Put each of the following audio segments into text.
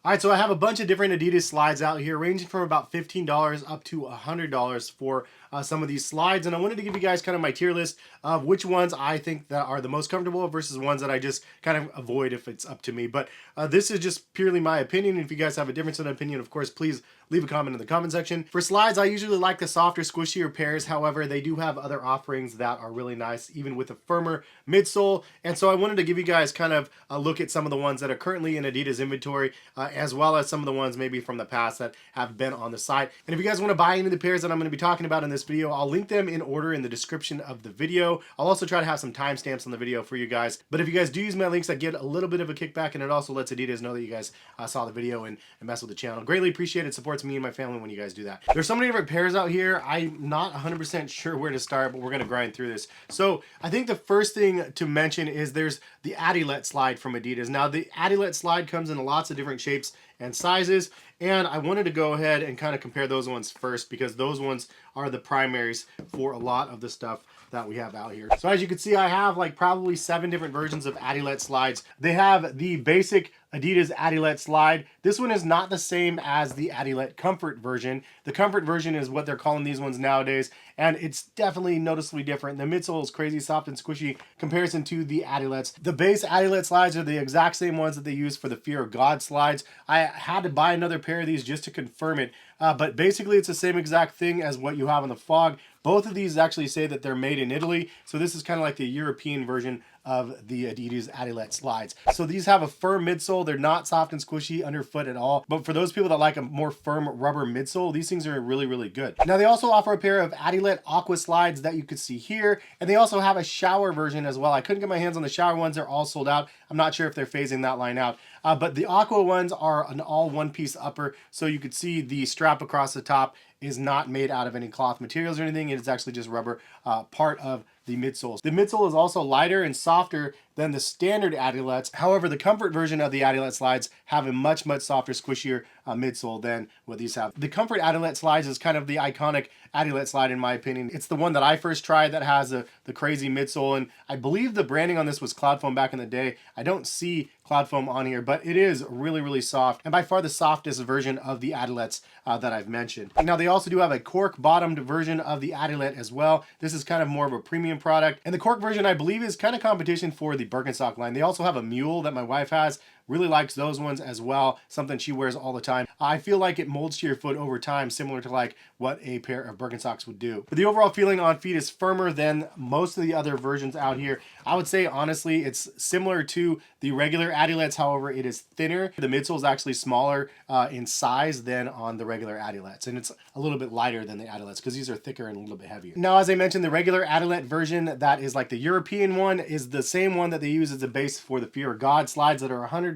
All right, so I have a bunch of different Adidas slides out here, ranging from about $15 up to $100 for some of these slides. And I wanted to give you guys kind of my tier list of which ones I think that are the most comfortable versus ones that I just kind of avoid if it's up to me. But this is just purely my opinion. If you guys have a difference in opinion, of course, please leave a comment in the comment section. For slides, I usually like the softer, squishier pairs. However, they do have other offerings that are really nice, even with a firmer midsole. And so I wanted to give you guys kind of a look at some of the ones that are currently in Adidas inventory, as well as some of the ones maybe from the past that have been on the site. And if you guys want to buy any of the pairs that I'm going to be talking about in this video, I'll link them in order in the description of the video. I'll also try to have some timestamps on the video for you guys. But if you guys do use my links, I get a little bit of a kickback, and it also lets Adidas know that you guys saw the video and mess with the channel. Greatly appreciate it. Supports me and my family when you guys do that. There's so many different pairs out here. I'm not 100% sure where to start, but we're going to grind through this. So I think the first thing to mention is there's the adilette slide from Adidas. Now the adilette slide comes in lots of different shapes and sizes, and I wanted to go ahead and kind of compare those ones first because those ones are the primaries for a lot of the stuff that we have out here. So as you can see, I have like probably 7 different versions of adilette slides. They have the basic Adidas adilette slide. This one is not the same as the adilette comfort version. The comfort version is what they're calling these ones nowadays, and it's definitely noticeably different. The midsole is crazy soft and squishy comparison to the adilettes. The base adilette slides are the exact same ones that they use for the Fear of God slides. I had to buy another pair of these just to confirm it, but basically it's the same exact thing as what you have on the Fog. Both of these actually say that they're made in Italy, so this is kind of like the European version of the Adidas adilette slides. So these have a firm midsole. They're not soft and squishy underfoot at all. But for those people that like a more firm rubber midsole, these things are really, really good. Now they also offer a pair of adilette Aqua Slides that you could see here. And they also have a shower version as well. I couldn't get my hands on the shower ones. They're all sold out. I'm not sure if they're phasing that line out. But the Aqua ones are an all one-piece upper. So you could see the strap across the top is not made out of any cloth materials or anything. It's actually just rubber, part of the midsole. The midsole is also lighter and softer than the standard adilettes. However, the comfort version of the adilette slides have a much, much softer, squishier midsole than what these have. The comfort adilette slides is kind of the iconic adilette slide in my opinion. It's the one that I first tried that has the crazy midsole, and I believe the branding on this was cloud foam back in the day. I don't see cloud foam on here, but it is really, really soft, and by far the softest version of the adilettes that I've mentioned. Now they also do have a cork bottomed version of the adilette as well. This is kind of more of a premium product, and the cork version I believe is kind of competition for the Birkenstock line. They also have a mule that my wife has. Really likes those ones as well, something she wears all the time. I feel like it molds to your foot over time, similar to like what a pair of Birkenstocks would do. But the overall feeling on feet is firmer than most of the other versions out here. I would say honestly it's similar to the regular adilettes, however it is thinner. The midsole is actually smaller in size than on the regular adilettes, and it's a little bit lighter than the adilettes because these are thicker and a little bit heavier. Now as I mentioned, the regular adilette version that is like the European one is the same one that they use as a base for the Fear of God slides that are $100.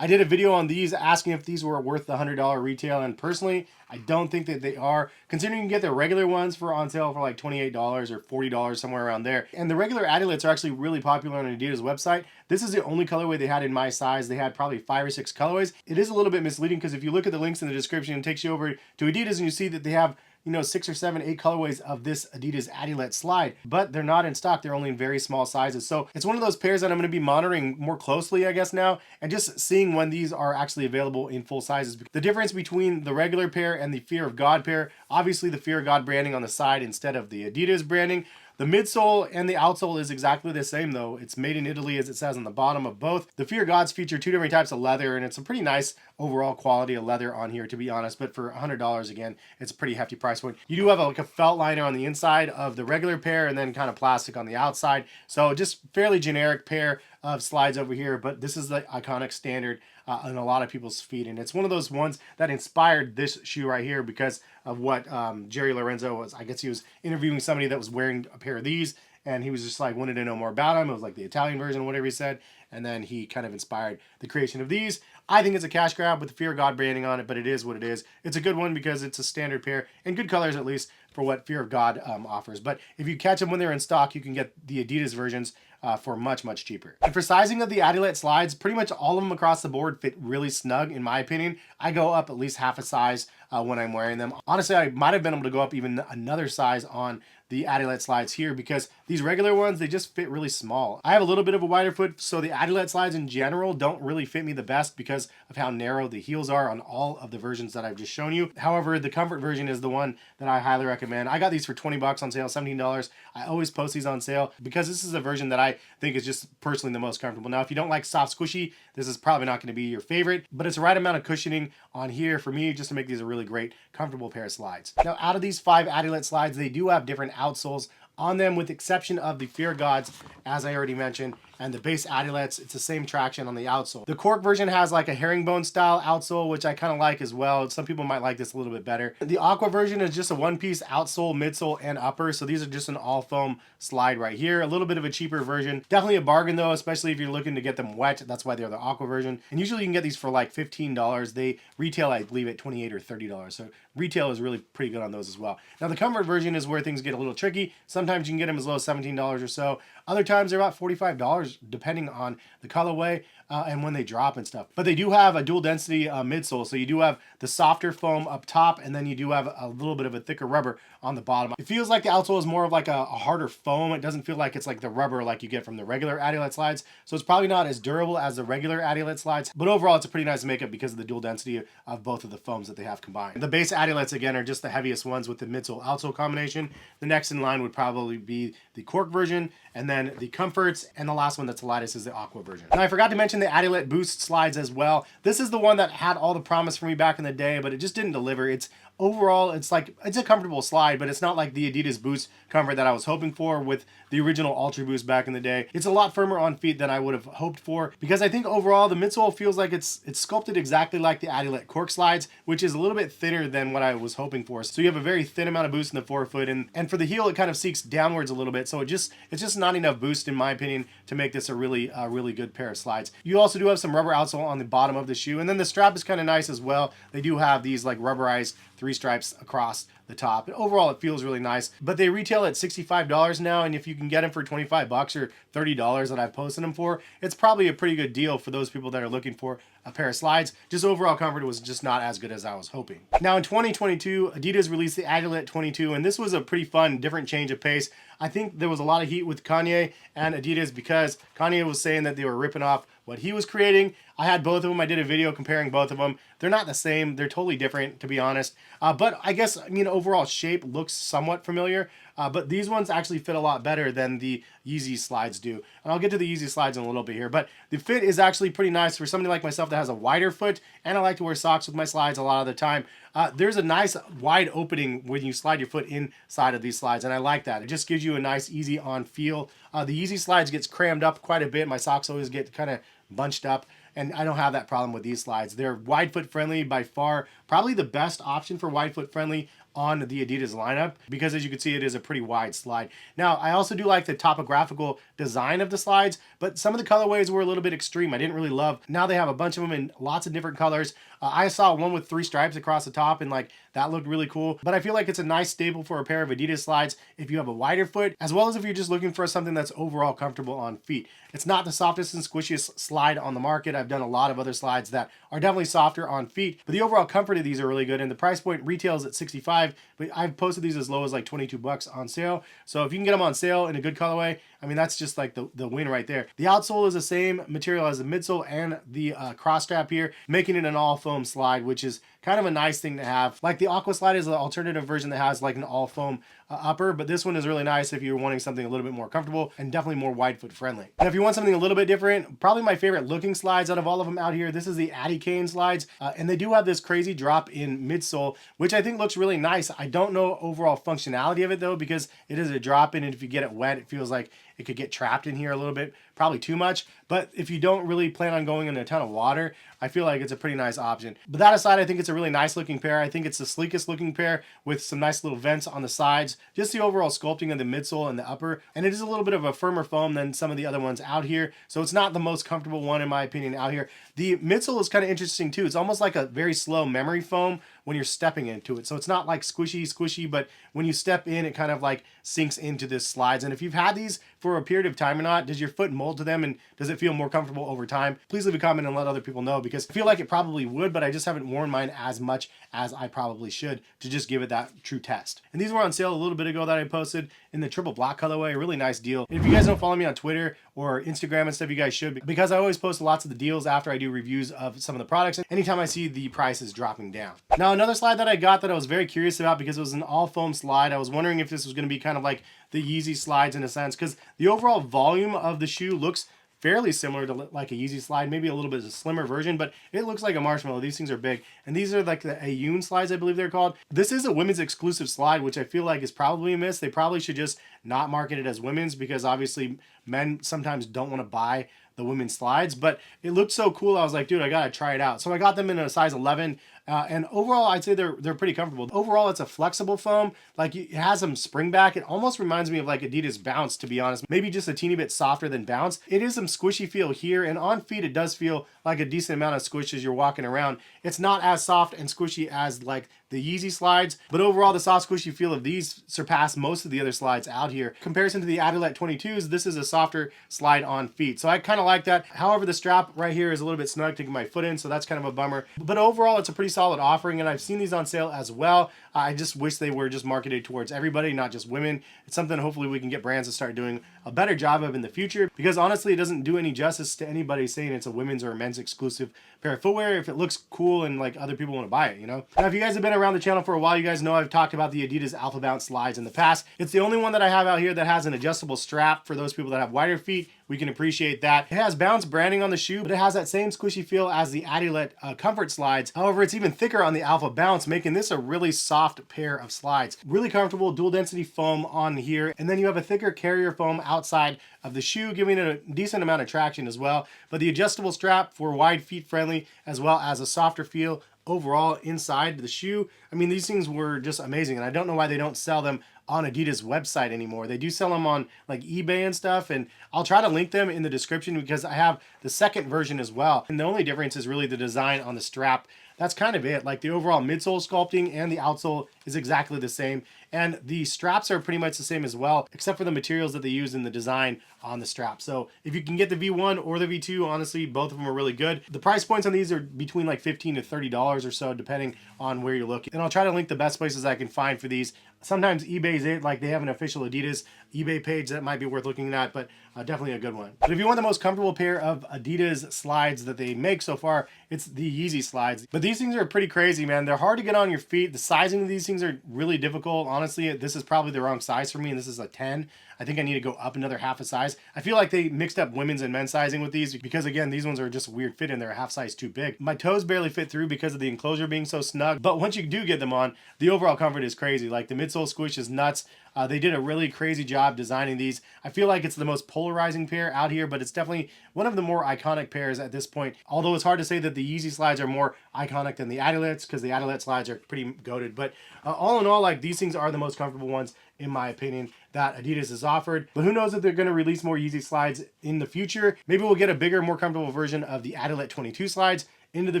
I did a video on these asking if these were worth the $100 retail, and personally I don't think that they are, considering you can get the regular ones for on sale for like $28 or $40, somewhere around there. And the regular adilettes are actually really popular on Adidas website. This is the only colorway they had in my size. They had probably 5 or 6 colorways. It is a little bit misleading because if you look at the links in the description, it takes you over to Adidas and you see that they have 6 or 7, 8 colorways of this Adidas adilette slide, but they're not in stock. They're only in very small sizes. So it's one of those pairs that I'm going to be monitoring more closely, I guess, now, and just seeing when these are actually available in full sizes. The difference between the regular pair and the Fear of God pair, obviously the Fear of God branding on the side instead of the Adidas branding. The midsole and the outsole is exactly the same though. It's made in Italy as it says on the bottom of both. The Fear Gods feature 2 different types of leather, and it's a pretty nice overall quality of leather on here, to be honest, but for $100 again, it's a pretty hefty price point. You do have like a felt liner on the inside of the regular pair and then kind of plastic on the outside. So just fairly generic pair of slides over here, but this is the iconic standard in a lot of people's feet, and it's one of those ones that inspired this shoe right here because of what Jerry Lorenzo was. I guess he was interviewing somebody that was wearing a pair of these, and he was just like wanted to know more about them. It was like the Italian version, whatever he said, and then he kind of inspired the creation of these. I think it's a cash grab with the Fear of God branding on it, but it is what it is. It's a good one because it's a standard pair and good colors at least for what Fear of God offers. But if you catch them when they're in stock, you can get the Adidas versions for much cheaper. And for sizing of the adilette slides, pretty much all of them across the board fit really snug in my opinion. I go up at least half a size when I'm wearing them. Honestly, I might have been able to go up even another size on the adilette slides here because these regular ones, they just fit really small. I have a little bit of a wider foot, so the adilette slides in general don't really fit me the best because of how narrow the heels are on all of the versions that I've just shown you. However, the comfort version is the one that I highly recommend. I got these for 20 bucks on sale, $17. I always post these on sale because this is a version that I think is just personally the most comfortable. Now, if you don't like soft squishy, this is probably not going to be your favorite, but it's the right amount of cushioning on here for me just to make these a really great, comfortable pair of slides. Now, out of these 5 adilette slides, they do have different outsoles on them with the exception of the Fear Gods, as I already mentioned, and the base adilettes, it's the same traction on the outsole. The cork version has like a herringbone style outsole, which I kind of like as well. Some people might like this a little bit better. The aqua version is just a one-piece outsole, midsole, and upper, so these are just an all foam slide right here. A little bit of a cheaper version. Definitely a bargain though, especially if you're looking to get them wet. That's why they're the aqua version. And usually you can get these for like $15. They retail, I believe, at $28 or $30. So retail is really pretty good on those as well. Now the comfort version is where things get a little tricky. Sometimes you can get them as low as $17 or so. Other times they're about $45 depending on the colorway and when they drop and stuff. But they do have a dual density midsole, so you do have the softer foam up top and then you do have a little bit of a thicker rubber on the bottom. It feels like the outsole is more of like a harder foam. It doesn't feel like it's like the rubber like you get from the regular adilette slides, so it's probably not as durable as the regular adilette slides, but overall it's a pretty nice makeup because of the dual density of both of the foams that they have combined. The base adilettes again are just the heaviest ones with the midsole outsole combination. The next in line would probably be the cork version, and then the comforts, and the last one that's the lightest is the aqua version. Now I forgot to mention the adilette boost slides as well. This is the one that had all the promise for me back in the day, but it just didn't deliver. It's overall, it's a comfortable slide, but it's not like the Adidas Boost comfort that I was hoping for with the original Ultra Boost back in the day. It's a lot firmer on feet than I would have hoped for because I think overall the midsole feels like it's sculpted exactly like the adilette cork slides, which is a little bit thinner than what I was hoping for. So you have a very thin amount of boost in the forefoot, and for the heel it kind of seeks downwards a little bit. So it's just not enough boost in my opinion to make this a really good pair of slides. You also do have some rubber outsole on the bottom of the shoe, and then the strap is kind of nice as well. They do have these like rubberized 3 stripes across the top, and overall it feels really nice. But they retail at $65 now, and if you can get them for 25 bucks or $30 that I've posted them for, it's probably a pretty good deal for those people that are looking for a pair of slides. Just overall comfort was just not as good as I was hoping. Now in 2022, Adidas released the Adilette 22, and this was a pretty fun, different change of pace. I think there was a lot of heat with Kanye and Adidas because Kanye was saying that they were ripping off what he was creating. I had both of them. I did a video comparing both of them. They're not the same. They're totally different, to be honest. But I guess, I mean, overall shape looks somewhat familiar. But these ones actually fit a lot better than the Yeezy Slides do. And I'll get to the Yeezy Slides in a little bit here. But the fit is actually pretty nice for somebody like myself that has a wider foot. And I like to wear socks with my slides a lot of the time. There's a nice wide opening when you slide your foot inside of these slides. And I like that. It just gives you a nice easy on feel. The Yeezy Slides gets crammed up quite a bit. My socks always get kind of bunched up, and I don't have that problem with these slides. They're wide foot friendly, by far probably the best option for wide foot friendly on the Adidas lineup, because as you can see, it is a pretty wide slide. Now, I also do like the topographical design of the slides, but some of the colorways were a little bit extreme. I didn't really love. Now they have a bunch of them in lots of different colors. I saw one with 3 stripes across the top, and like that looked really cool. But I feel like it's a nice staple for a pair of Adidas slides if you have a wider foot, as well as if you're just looking for something that's overall comfortable on feet. It's not the softest and squishiest slide on the market. I've done a lot of other slides that are definitely softer on feet, but the overall comfort of these are really good, and the price point retails at $65, but I've posted these as low as like 22 bucks on sale. So if you can get them on sale in a good colorway, I mean, that's just like the win right there. The outsole is the same material as the midsole and the cross strap here, making it an all foam slide, which is kind of a nice thing to have. Like the Aqua Slide is the alternative version that has like an all foam upper, but this one is really nice if you're wanting something a little bit more comfortable and definitely more wide foot friendly. And if you want something a little bit different, probably my favorite looking slides out of all of them out here, this is the adicane slides, and they do have this crazy drop in midsole, which I think looks really nice. I don't know overall functionality of it though, because it is a drop in, and if you get it wet, it feels like it could get trapped in here a little bit, probably too much. But if you don't really plan on going in a ton of water, I feel like it's a pretty nice option. But that aside, I think it's a really nice looking pair. I think it's the sleekest looking pair with some nice little vents on the sides. Just the overall sculpting of the midsole and the upper. And it is a little bit of a firmer foam than some of the other ones out here. So it's not the most comfortable one in my opinion out here. The midsole is kind of interesting too. It's almost like a very slow memory foam when you're stepping into it. So it's not like squishy, but when you step in, it kind of like sinks into this slides. And if you've had these for a period of time or not? Does your foot mold to them, and does it feel more comfortable over time? Please leave a comment and let other people know, because I feel like it probably would, but I just haven't worn mine as much as I probably should to just give it that true test. And these were on sale a little bit ago that I posted in the triple black colorway. A really nice deal. And if you guys don't follow me on Twitter or Instagram and stuff, you guys should, because I always post lots of the deals after I do reviews of some of the products, and anytime I see the prices dropping down. Now, another slide that I got that I was very curious about, because it was an all foam slide. I was wondering if this was going to be kind of like the Yeezy Slides in a sense, because the overall volume of the shoe looks fairly similar to like a Yeezy Slide, maybe a little bit of a slimmer version, but it looks like a marshmallow. These things are big, and these are like the AYOON Slides, I believe they're called. This is a women's exclusive slide, which I feel like is probably a miss. They probably should just not market it as women's, because obviously men sometimes don't want to buy the women's slides, but it looked so cool. I was like, dude, I gotta try it out. So I got them in a size 11, and overall, I'd say they're pretty comfortable. Overall, it's a flexible foam. Like, it has some spring back. It almost reminds me of like Adidas Bounce, to be honest. Maybe just a teeny bit softer than Bounce. It is some squishy feel here, and on feet, it does feel like a decent amount of squish as you're walking around. It's not as soft and squishy as like the Yeezy Slides, but overall, the soft squishy feel of these surpass most of the other slides out here. In comparison to the adilette 22s, this is a softer slide on feet, so I kind of like that. However, the strap right here is a little bit snug to get my foot in, so that's kind of a bummer. But overall, it's a pretty solid offering, and I've seen these on sale as well. I just wish they were just marketed towards everybody, not just women. It's something hopefully we can get brands to start doing a better job of in the future, because honestly, it doesn't do any justice to anybody saying it's a women's or a men's exclusive pair of footwear if it looks cool and like other people want to buy it, you know? Now, if you guys have been around the channel for a while, you guys know I've talked about the Adidas Alphabounce Slides in the past. It's the only one that I have out here that has an adjustable strap for those people that have wider feet. We can appreciate that. It has Bounce branding on the shoe, but it has that same squishy feel as the adilette Comfort Slides. However, it's even thicker on the Alphabounce, making this a really soft pair of slides. Really comfortable dual density foam on here, and then you have a thicker carrier foam outside of the shoe, giving it a decent amount of traction as well. But the adjustable strap for wide feet friendly, as well as a softer feel overall inside the shoe. I mean, these things were just amazing, and I don't know why they don't sell them on Adidas website anymore. They do sell them on like eBay and stuff, and I'll try to link them in the description, because I have the second version as well. And the only difference is really the design on the strap. That's kind of it. Like, the overall midsole sculpting and the outsole is exactly the same, and the straps are pretty much the same as well, except for the materials that they use in the design on the strap. So if you can get the V1 or the V2, honestly, both of them are really good. The price points on these are between like $15 to $30 or so, depending on where you're looking. And I'll try to link the best places I can find for these. Sometimes eBay's it, like they have an official Adidas eBay page that might be worth looking at, but definitely a good one. But if you want the most comfortable pair of Adidas slides that they make so far, it's the Yeezy Slides. But these things are pretty crazy, man. They're hard to get on your feet. The sizing of these things are really difficult. Honestly, this is probably the wrong size for me, and this is a 10. I think I need to go up another half a size. I feel like they mixed up women's and men's sizing with these, because again, these ones are just a weird fit and they're a half size too big. My toes barely fit through because of the enclosure being so snug, but once you do get them on, the overall comfort is crazy. Like, the midsole squish is nuts. They did a really crazy job designing these. I feel like it's the most polarizing pair out here, but it's definitely one of the more iconic pairs at this point. Although it's hard to say that the Yeezy Slides are more iconic than the adilettes, because the adilette slides are pretty goated. But all in all, like, these things are the most comfortable ones, in my opinion, that Adidas has offered. But who knows if they're going to release more Yeezy Slides in the future. Maybe we'll get a bigger, more comfortable version of the adilette 22 slides into the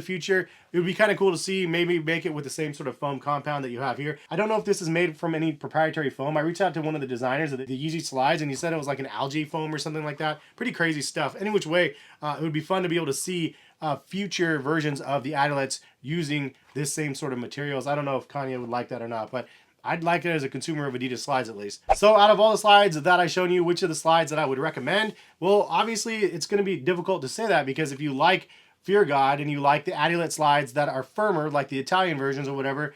future. It would be kind of cool to see, maybe make it with the same sort of foam compound that you have here. I don't know if this is made from any proprietary foam. I reached out to one of the designers of the Yeezy Slides, and he said it was like an algae foam or something like that. Pretty crazy stuff. Any which way, it would be fun to be able to see future versions of the adilettes using this same sort of materials. I don't know if Kanye would like that or not, but I'd like it as a consumer of Adidas slides, at least. So out of all the slides that I've shown you, which are the slides that I would recommend? Well, obviously it's going to be difficult to say that, because if you like Fear God and you like the adilette slides that are firmer, like the Italian versions or whatever,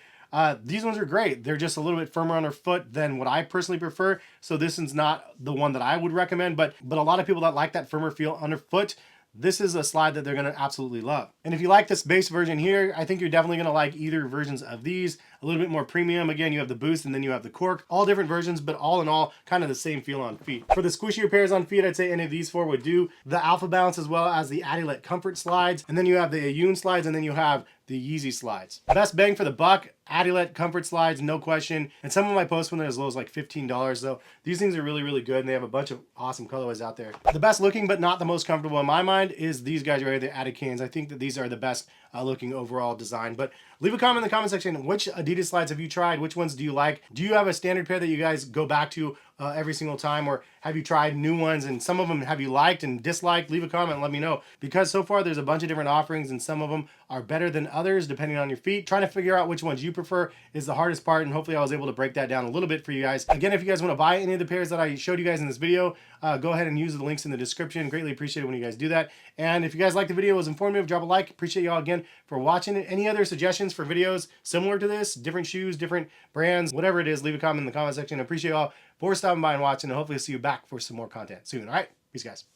these ones are great. They're just a little bit firmer on their foot than what I personally prefer. So this is not the one that I would recommend, but a lot of people that like that firmer feel underfoot, this is a slide that they're going to absolutely love. And if you like this base version here, I think you're definitely going to like either versions of these. A little bit more premium. Again, you have the boost and then you have the cork. All different versions, but all in all, kind of the same feel on feet. For the squishier pairs on feet, I'd say any of these four would do. The Alphabounce, as well as the adilette Comfort Slides. And then you have the AYOON Slides, and then you have the Yeezy Slides. Best bang for the buck, adilette Comfort Slides, no question. And some of my posts went as low as like $15, so these things are really, really good, and they have a bunch of awesome colorways out there. The best looking, but not the most comfortable in my mind, is these guys right here, the adicanes. I think that these are the best looking overall design. But leave a comment in the comment section. Which Adidas slides have you tried? Which ones do you like? Do you have a standard pair that you guys go back to every single time, or have you tried new ones and some of them have you liked and disliked? Leave a comment and let me know, because so far there's a bunch of different offerings and some of them are better than others depending on your feet. Trying to figure out which ones you prefer is the hardest part, and hopefully I was able to break that down a little bit for you guys. Again, if you guys want to buy any of the pairs that I showed you guys in this video, go ahead and use the links in the description. Greatly appreciate it when you guys do that. And if you guys like the video, it was informative, drop a like. Appreciate y'all again for watching it. Any other suggestions for videos similar to this, different shoes, different brands, whatever it is, leave a comment in the comment section. I appreciate y'all for stopping by and watching, and hopefully I'll see you back for some more content soon. All right, peace guys.